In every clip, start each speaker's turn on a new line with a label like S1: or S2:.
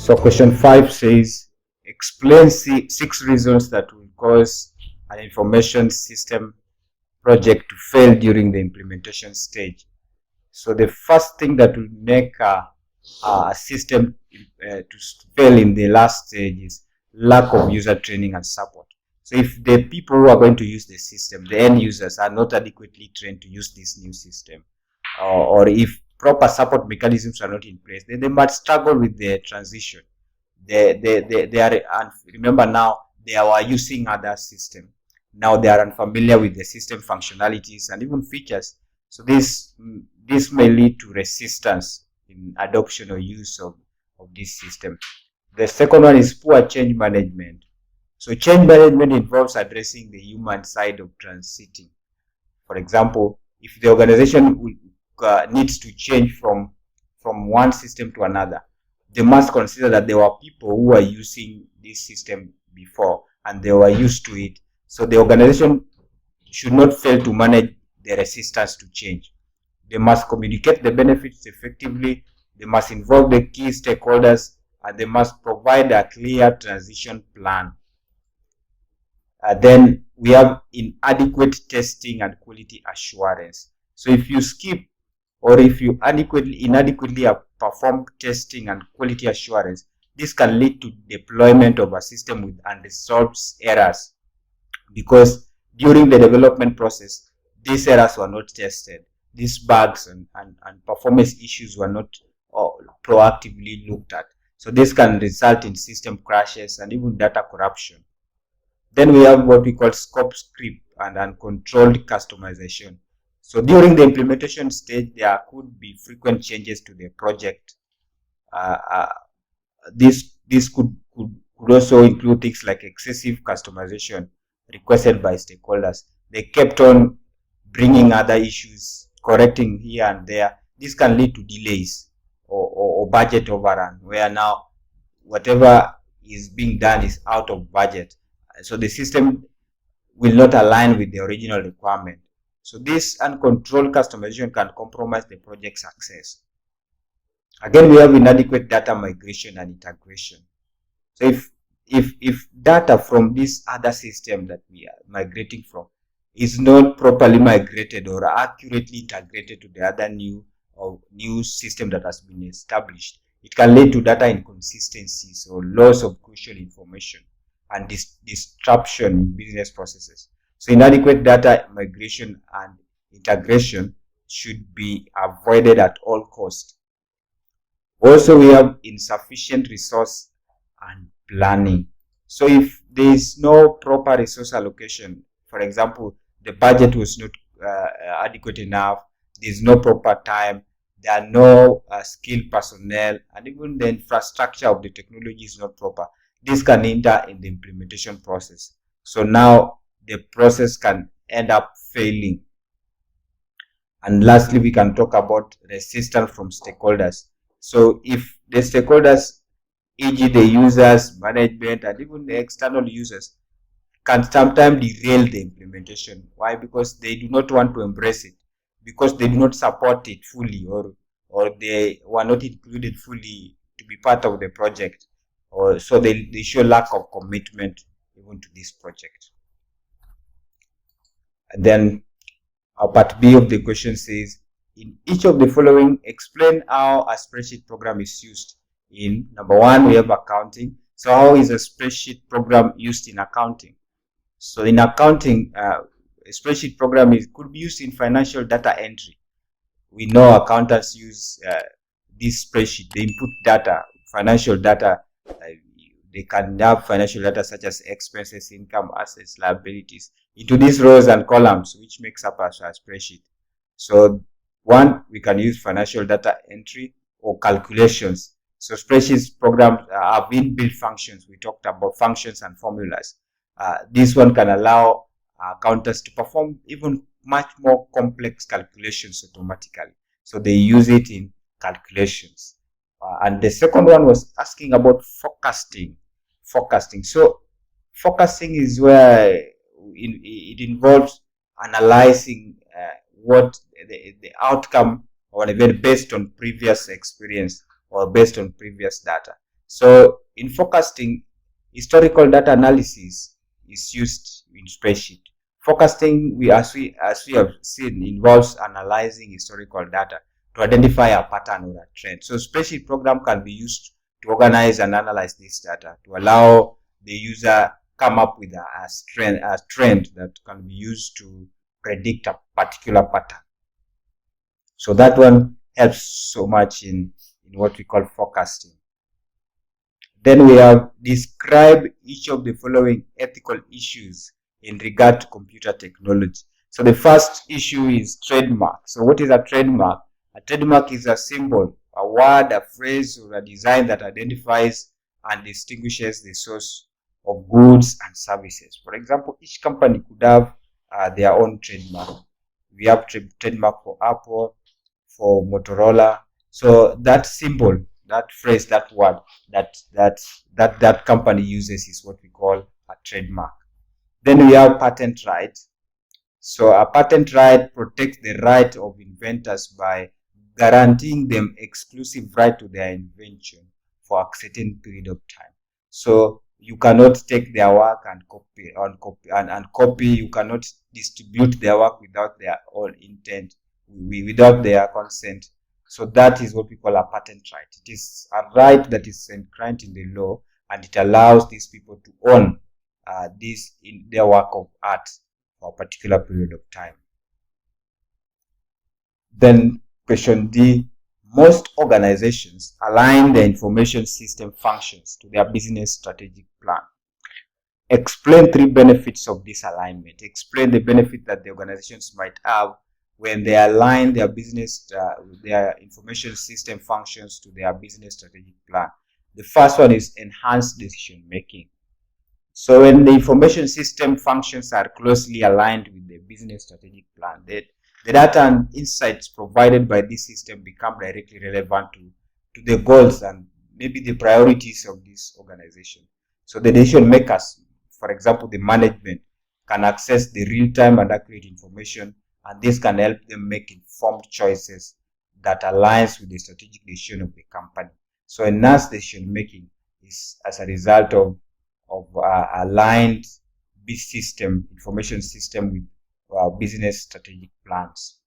S1: So question 5 says, explain 6 reasons that will cause an information system project to fail during the implementation stage. So the first thing that will make a system to fail in the last stage is lack of user training and support. So if the people who are going to use the system, the end users, are not adequately trained to use this new system, or if proper support mechanisms are not in place, then they might struggle with the transition. They are, and remember now, they are using other system. Now they are unfamiliar with the system functionalities and even features. So this may lead to resistance in adoption or use of this system. The second one is poor change management. So change management involves addressing the human side of transiting. For example, if the organization needs to change from one system to another, they must consider that there were people who were using this system before and they were used to it. So the organization should not fail to manage the resistance to change. They must communicate the benefits effectively, they must involve the key stakeholders, and they must provide a clear transition plan. Then we have inadequate testing and quality assurance. So if you skip or if you inadequately perform testing and quality assurance, this can lead to deployment of a system with unresolved errors, because during the development process, these errors were not tested. These bugs and performance issues were not proactively looked at. So this can result in system crashes and even data corruption. Then we have what we call scope creep and uncontrolled customization. So during the implementation stage, there could be frequent changes to the project. This could also include things like excessive customization requested by stakeholders. They kept on bringing other issues, correcting here and there. This can lead to delays or budget overrun, where now whatever is being done is out of budget. So the system will not align with the original requirement. So this uncontrolled customization can compromise the project success. Again, we have inadequate data migration and integration. So if data from this other system that we are migrating from is not properly migrated or accurately integrated to the other new system that has been established, it can lead to data inconsistencies or loss of crucial information and disruption in business processes. So inadequate data migration and integration should be avoided at all costs. Also, we have insufficient resource and planning. So if there is no proper resource allocation, for example, the budget was not adequate enough, there is no proper time, there are no skilled personnel, and even the infrastructure of the technology is not proper, this can hinder in the implementation process. So now the process can end up failing. And lastly, we can talk about resistance from stakeholders. So if the stakeholders, e.g. the users, management, and even the external users, can sometimes derail the implementation. Why? Because they do not want to embrace it, because they do not support it fully, or they were not included fully to be part of the project, or so they show lack of commitment even to this project. And then part B of the question says, in each of the following, explain how a spreadsheet program is used. In number 1, we have accounting. So how is a spreadsheet program used in accounting? So in accounting, a spreadsheet program could be used in financial data entry. We know accountants use this spreadsheet. They input data, financial data. They can have financial data such as expenses, income, assets, liabilities into these rows and columns, which makes up a spreadsheet. So 1, we can use financial data entry or calculations. So spreadsheets programs have inbuilt functions. We talked about functions and formulas. This one can allow accountants to perform even much more complex calculations automatically. So they use it in calculations. And the second one was asking about forecasting. So forecasting is where it involves analyzing what the outcome or an event based on previous experience or based on previous data. So in forecasting, historical data analysis is used in spreadsheet. Forecasting, as we have seen, involves analyzing historical data to identify a pattern or a trend. So spreadsheet program can be used to organize and analyze this data to allow the user come up with a trend that can be used to predict a particular pattern. So that one helps so much in what we call forecasting. Then we have describe each of the following ethical issues in regard to computer technology. So the first issue is trademark. So what is a trademark? A trademark is a symbol, a word, a phrase, or a design that identifies and distinguishes the source of goods and services. For example, each company could have their own trademark. We have trademark for Apple, for Motorola. So that symbol, that phrase, that word that company uses is what we call a trademark. Then we have patent right. So a patent right protects the right of inventors by guaranteeing them exclusive right to their invention for a certain period of time. So you cannot take their work and copy. You cannot distribute their work without their own intent, without their consent. So that is what we call a patent right. It is a right that is enshrined in the law, and it allows these people to own this in their work of art for a particular period of time. Then question D, most organizations align their information system functions to their business strategic plan. Explain 3 benefits of this alignment. Explain the benefit that the organizations might have when they align their business, their information system functions to their business strategic plan. The first one is enhanced decision making. So when the information system functions are closely aligned with the business strategic plan, the data and insights provided by this system become directly relevant to the goals and maybe the priorities of this organization. So the decision makers, for example, the management, can access the real-time and accurate information, and this can help them make informed choices that aligns with the strategic decision of the company. So enhanced decision making is as a result of aligned information system with business strategic plans.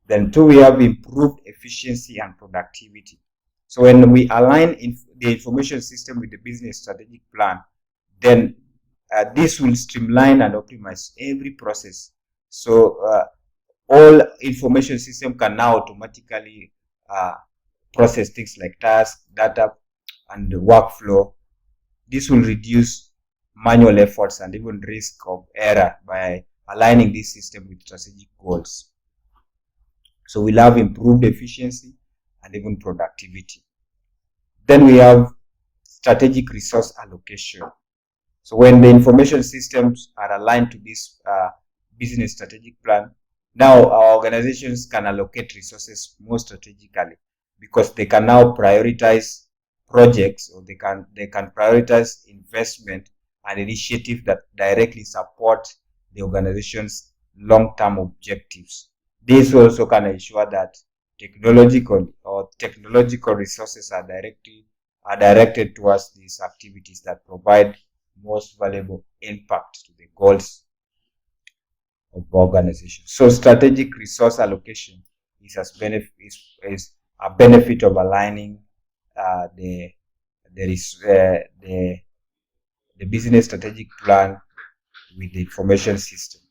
S1: Then 2, we have improved efficiency and productivity. So when we align the information system with the business strategic plan, then this will streamline and optimize every process. So all information system can now automatically process things like tasks, data, and workflow. This will reduce manual efforts and even risk of error by aligning this system with strategic goals. So we'll have improved efficiency and even productivity. Then we have strategic resource allocation. So when the information systems are aligned to this business strategic plan, now our organizations can allocate resources more strategically, because they can now prioritize projects, or they can prioritize investment and initiatives that directly support the organization's long-term objectives. This also can ensure that technological resources are directed towards these activities that provide most valuable impact to the goals of the organization. So strategic resource allocation is a benefit of aligning the business strategic plan with the information system.